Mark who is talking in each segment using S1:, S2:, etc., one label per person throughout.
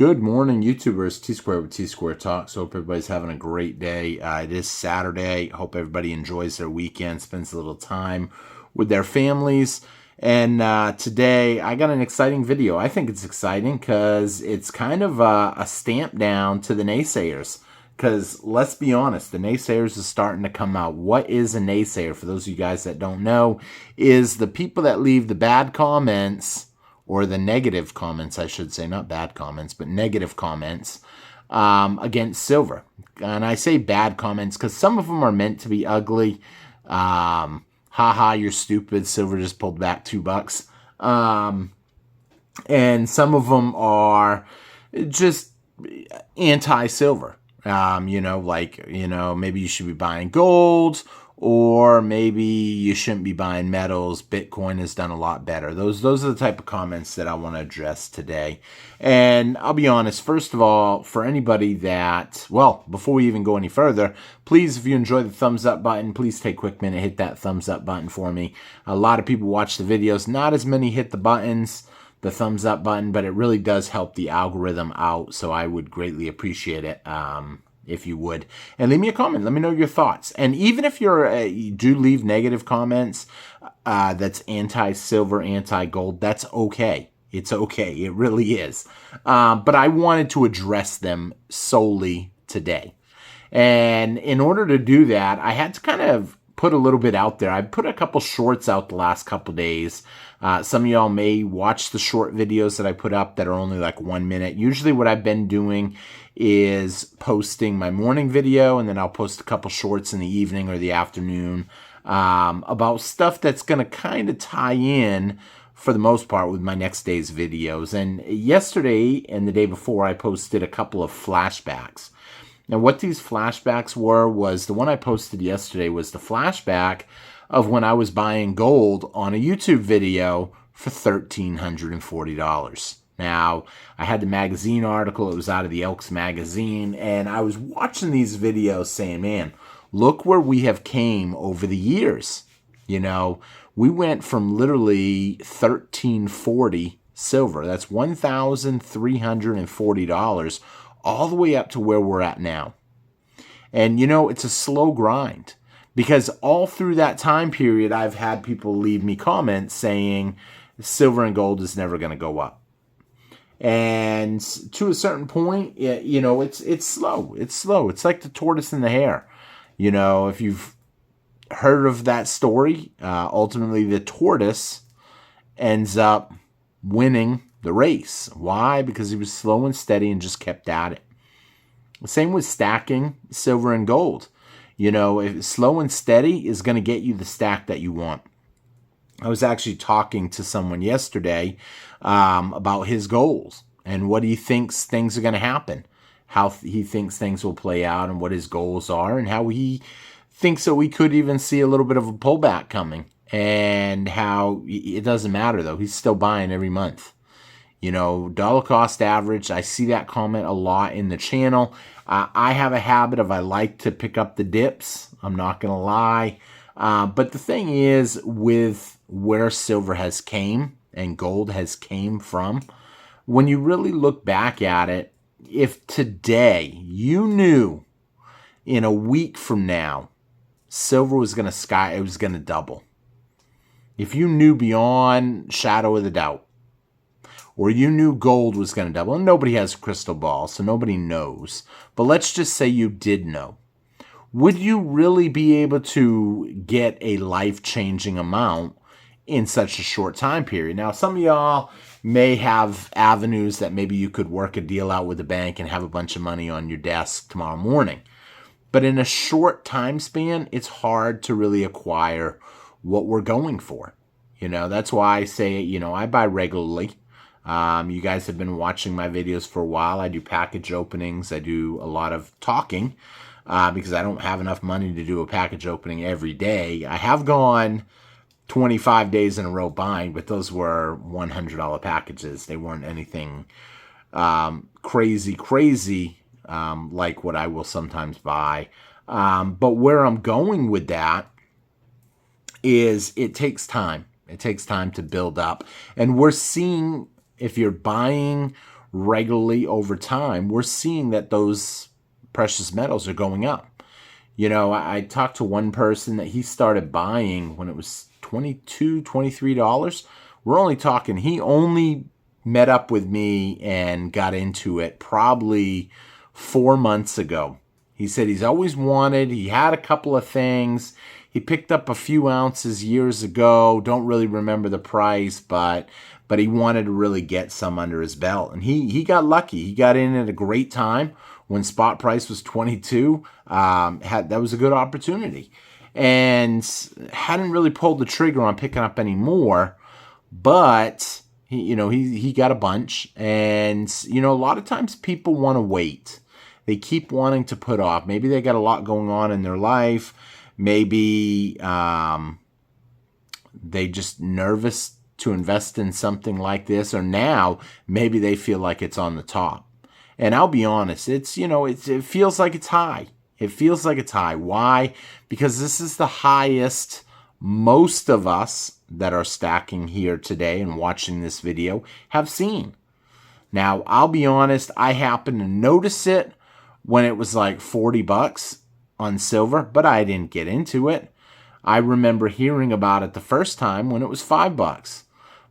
S1: Good morning, YouTubers. T-Square with T-Square Talks. Hope everybody's having a great day. It is Saturday. Hope everybody enjoys their weekend, spends a little time with their families. And today, I got an exciting video. I think it's exciting because it's kind of a stamp down to the naysayers. Because let's be honest, the naysayers is starting to come out. What is a naysayer? For those of you guys that don't know, is the people that leave the bad comments, or the negative comments, I should say, not bad comments, but negative comments against silver. And I say bad comments because some of them are meant to be ugly. Haha, you're stupid. Silver just pulled back $2. And some of them are just anti-silver. Maybe you should be buying gold, or maybe you shouldn't be buying metals. Bitcoin has done a lot better. Those are the type of comments that I want to address today. And I'll be honest, first of all, for anybody that, well, before we even go any further, please, if you enjoy the thumbs up button, please take a quick minute, hit that thumbs up button for me. A lot of people watch the videos. Not as many hit the buttons, the thumbs up button, but it really does help the algorithm out. So I would greatly appreciate it. If you would, and leave me a comment. Let me know your thoughts. And even if you do leave negative comments that's anti-silver, anti-gold, that's okay. It's okay. It really is. But I wanted to address them solely today. And in order to do that, I had to kind of put a little bit out there. I put a couple shorts out the last couple days. Some of y'all may watch the short videos that I put up that are only like 1 minute. Usually what I've been doing is posting my morning video, and then I'll post a couple shorts in the evening or the afternoon about stuff that's going to kind of tie in, for the most part, with my next day's videos. And yesterday and the day before, I posted a couple of flashbacks. Now, what these flashbacks were was the one I posted yesterday was the flashback of when I was buying gold on a YouTube video for $1,340. Now, I had the magazine article. It was out of the Elks magazine. And I was watching these videos saying, man, look where we have came over the years. You know, we went from literally $1,340 silver. That's $1,340 all the way up to where we're at now. And, you know, it's a slow grind. Because all through that time period, I've had people leave me comments saying silver and gold is never going to go up. And to a certain point, it's slow. It's slow. It's like the tortoise and the hare. You know, if you've heard of that story, ultimately the tortoise ends up winning the race. Why? Because he was slow and steady and just kept at it. Same with stacking silver and gold. You know, if slow and steady is going to get you the stack that you want. I was actually talking to someone yesterday about his goals and what he thinks things are going to happen, how he thinks things will play out, and what his goals are, and how he thinks that we could even see a little bit of a pullback coming, and how it doesn't matter, though. He's still buying every month. You know, dollar cost average, I see that comment a lot in the channel. I have a habit of I like to pick up the dips. I'm not going to lie. But the thing is, with where silver has came and gold has came from, when you really look back at it, if today you knew in a week from now, silver was going to double. If you knew beyond shadow of the doubt, or you knew gold was going to double, and nobody has a crystal ball, so nobody knows. But let's just say you did know. Would you really be able to get a life-changing amount in such a short time period? Now, some of y'all may have avenues that maybe you could work a deal out with the bank and have a bunch of money on your desk tomorrow morning. But in a short time span, it's hard to really acquire what we're going for. You know, that's why I say, you know, I buy regularly. You guys have been watching my videos for a while. I do package openings. I do a lot of talking because I don't have enough money to do a package opening every day. I have gone 25 days in a row buying, but those were $100 packages. They weren't anything crazy like what I will sometimes buy. But where I'm going with that is it takes time. It takes time to build up. And we're seeing, if you're buying regularly over time, we're seeing that those precious metals are going up. You know, I talked to one person that he started buying when it was $22, $23. We're only talking, he only met up with me and got into it probably 4 months ago. He said he's always wanted, he had a couple of things. He picked up a few ounces years ago. Don't really remember the price, but he wanted to really get some under his belt. And he got lucky. He got in at a great time when spot price was 22. That was a good opportunity. And hadn't really pulled the trigger on picking up any more, but he got a bunch. And, a lot of times people want to wait. They keep wanting to put off. Maybe they got a lot going on in their life. Maybe they just nervous to invest in something like this, or now maybe they feel like it's on the top. And I'll be honest, it feels like it's high. It feels like it's high. Why? Because this is the highest most of us that are stacking here today and watching this video have seen. Now, I'll be honest, I happened to notice it when it was like $40 on silver, but I didn't get into it. I remember hearing about it the first time when it was $5,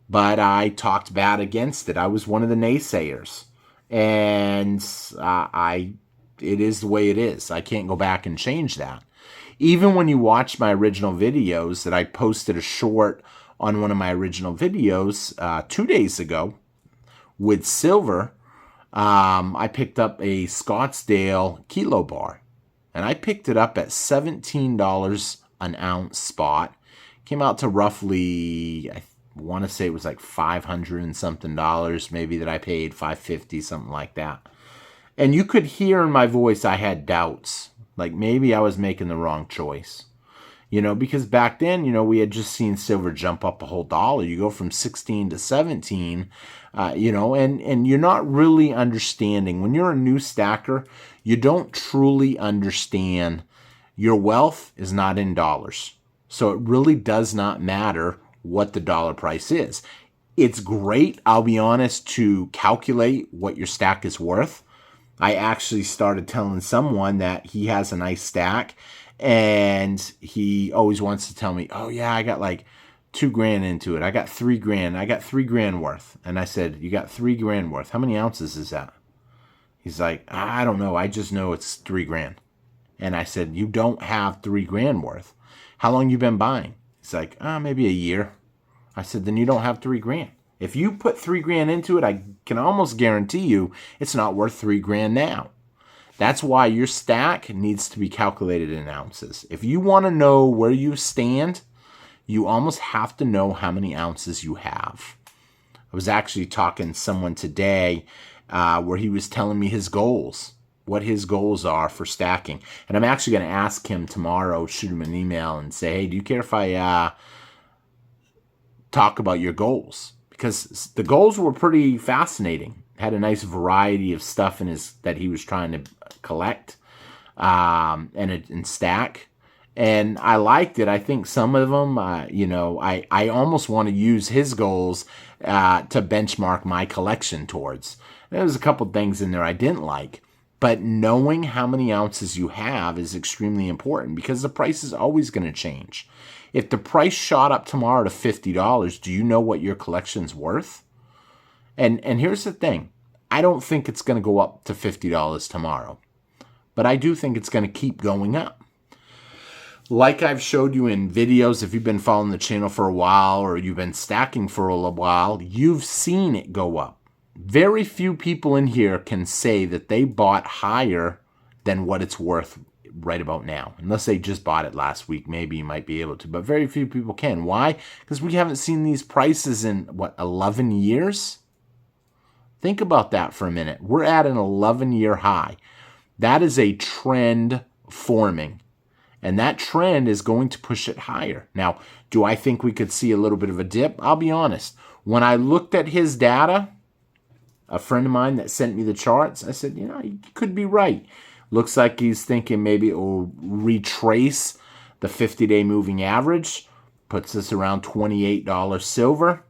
S1: but I talked bad against it. I was one of the naysayers, and it is the way it is. I can't go back and change that. Even when you watch my original videos that I posted a short on one of my original videos 2 days ago with silver, I picked up a Scottsdale kilo bar, and I picked it up at $17 an ounce spot. Came out to roughly, I want to say it was like $500 and something dollars, maybe, that I paid, $550, something like that. And you could hear in my voice I had doubts, like maybe I was making the wrong choice. Because back then, we had just seen silver jump up a whole dollar. You go from 16 to 17, and you're not really understanding. When you're a new stacker, you don't truly understand your wealth is not in dollars. So it really does not matter what the dollar price is. It's great, I'll be honest, to calculate what your stack is worth. I actually started telling someone that he has a nice stack, and he always wants to tell me, oh yeah, I got like $2,000 into it. I got $3,000. I got $3,000 worth. And I said, you got $3,000 worth. How many ounces is that? He's like, I don't know. I just know it's $3,000. And I said, you don't have $3,000 worth. How long you been buying? He's like, maybe a year. I said, then you don't have $3,000. If you put $3,000 into it, I can almost guarantee you it's not worth $3,000 now. That's why your stack needs to be calculated in ounces. If you want to know where you stand, you almost have to know how many ounces you have. I was actually talking to someone today where he was telling me his goals, what his goals are for stacking. And I'm actually going to ask him tomorrow, shoot him an email and say, hey, do you care if I talk about your goals? Because the goals were pretty fascinating. Had a nice variety of stuff in his that he was trying to collect and stack. And I liked it. I think some of them, I almost want to use his goals to benchmark my collection towards. There's a couple things in there I didn't like. But knowing how many ounces you have is extremely important because the price is always going to change. If the price shot up tomorrow to $50, do you know what your collection's worth? And here's the thing. I don't think it's going to go up to $50 tomorrow. But I do think it's going to keep going up. Like I've showed you in videos, if you've been following the channel for a while or you've been stacking for a while, you've seen it go up. Very few people in here can say that they bought higher than what it's worth right about now. Unless they just bought it last week, maybe you might be able to. But very few people can. Why? Because we haven't seen these prices in, 11 years? Think about that for a minute. We're at an 11-year high. That is a trend forming. And that trend is going to push it higher. Now, do I think we could see a little bit of a dip? I'll be honest. When I looked at his data, a friend of mine that sent me the charts, I said, you could be right. Looks like he's thinking maybe it will retrace the 50-day moving average. Puts us around $28 silver.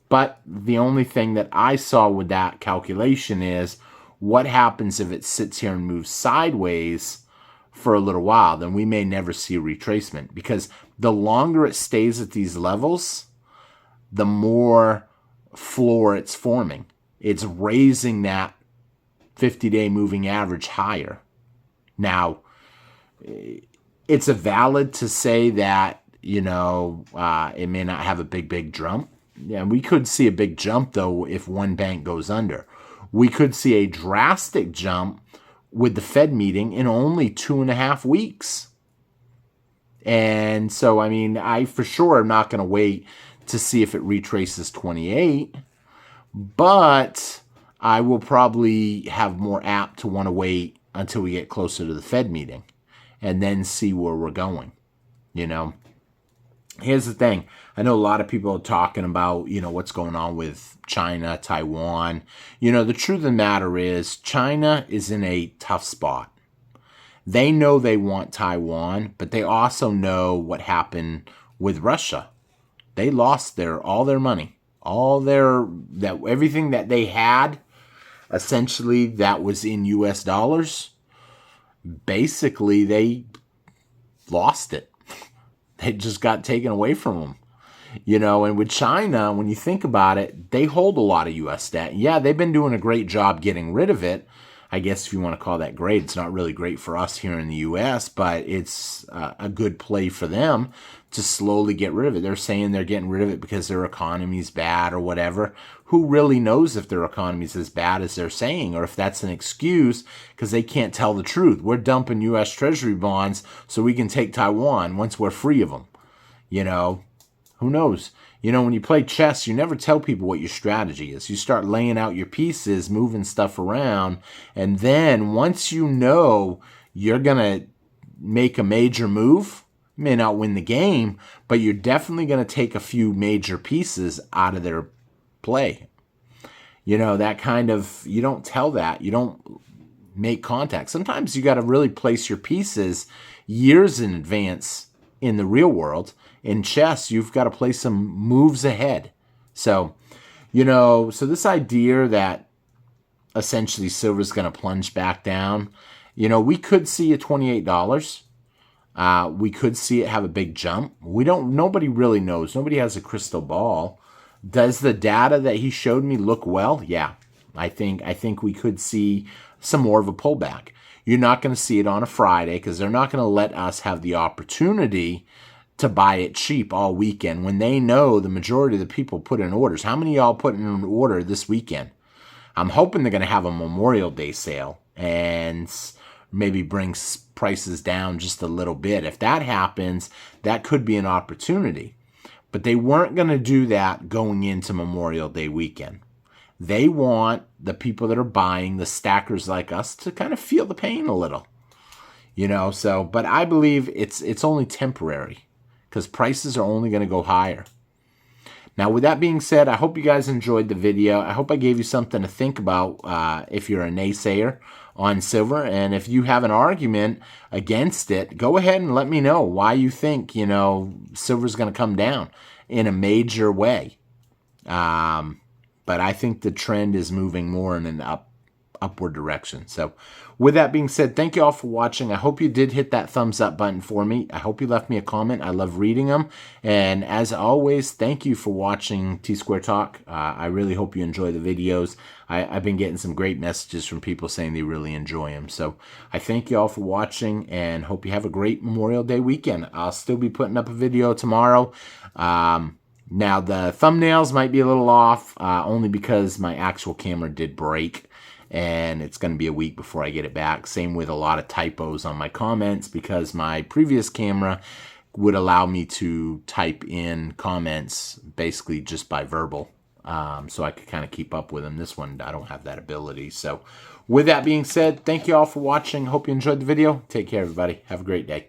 S1: But the only thing that I saw with that calculation is what happens if it sits here and moves sideways for a little while. Then we may never see a retracement, because the longer it stays at these levels, the more floor it's forming. It's raising that 50-day moving average higher. Now, it's a valid to say that, you know, it may not have a big jump. Yeah, we could see a big jump, though, if one bank goes under. We could see a drastic jump with the Fed meeting in only 2.5 weeks. And so, I mean, I for sure am not going to wait to see if it retraces 28, but I will probably have more apt to want to wait until we get closer to the Fed meeting and then see where we're going. You know, here's the thing. I know a lot of people are talking about, you know, what's going on with China, Taiwan. You know, the truth of the matter is China is in a tough spot. They know they want Taiwan, but they also know what happened with Russia. They lost all their money, everything that they had, essentially that was in US dollars. Basically, they lost it. It just got taken away from them. You know, and with China, when you think about it, they hold a lot of US debt. Yeah, they've been doing a great job getting rid of it. I guess if you want to call that great, it's not really great for us here in the U.S., but it's a good play for them to slowly get rid of it. They're saying they're getting rid of it because their economy's bad or whatever. Who really knows if their economy's as bad as they're saying, or if that's an excuse because they can't tell the truth. We're dumping U.S. Treasury bonds so we can take Taiwan once we're free of them. You know, who knows? You know, when you play chess, you never tell people what your strategy is. You start laying out your pieces, moving stuff around, and then once you know you're going to make a major move, you may not win the game, but you're definitely going to take a few major pieces out of their play. You know, that kind of, you don't tell that. You don't make contact. Sometimes you got to really place your pieces years in advance in the real world. In chess, you've got to play some moves ahead. So, you know, so this idea that essentially silver's going to plunge back down, you know, we could see a $28. We could see it have a big jump. Nobody really knows. Nobody has a crystal ball. Does the data that he showed me look well? Yeah, I think we could see some more of a pullback. You're not going to see it on a Friday because they're not going to let us have the opportunity to buy it cheap all weekend when they know the majority of the people put in orders. How many of y'all put in an order this weekend? I'm hoping they're going to have a Memorial Day sale and maybe bring prices down just a little bit. If that happens, that could be an opportunity. But they weren't going to do that going into Memorial Day weekend. They want the people that are buying, the stackers like us, to kind of feel the pain a little. You know, so, but I believe it's only temporary, because prices are only going to go higher. Now, with that being said, I hope you guys enjoyed the video. I hope I gave you something to think about if you're a naysayer on silver. And if you have an argument against it, go ahead and let me know why you think, you know, silver's going to come down in a major way. But I think the trend is moving more in an upward direction. So with that being said, thank you all for watching. I hope you did hit that thumbs up button for me. I hope you left me a comment. I love reading them. And as always, thank you for watching T-Square Talk. I really hope you enjoy the videos. I've been getting some great messages from people saying they really enjoy them. So I thank you all for watching and hope you have a great Memorial Day weekend. I'll still be putting up a video tomorrow. Now, the thumbnails might be a little off, only because my actual camera did break, and it's going to be a week before I get it back. Same with a lot of typos on my comments, because my previous camera would allow me to type in comments basically just by verbal, so I could kind of keep up with them. This one, I don't have that ability. So with that being said, thank you all for watching. Hope you enjoyed the video. Take care, everybody. Have a great day.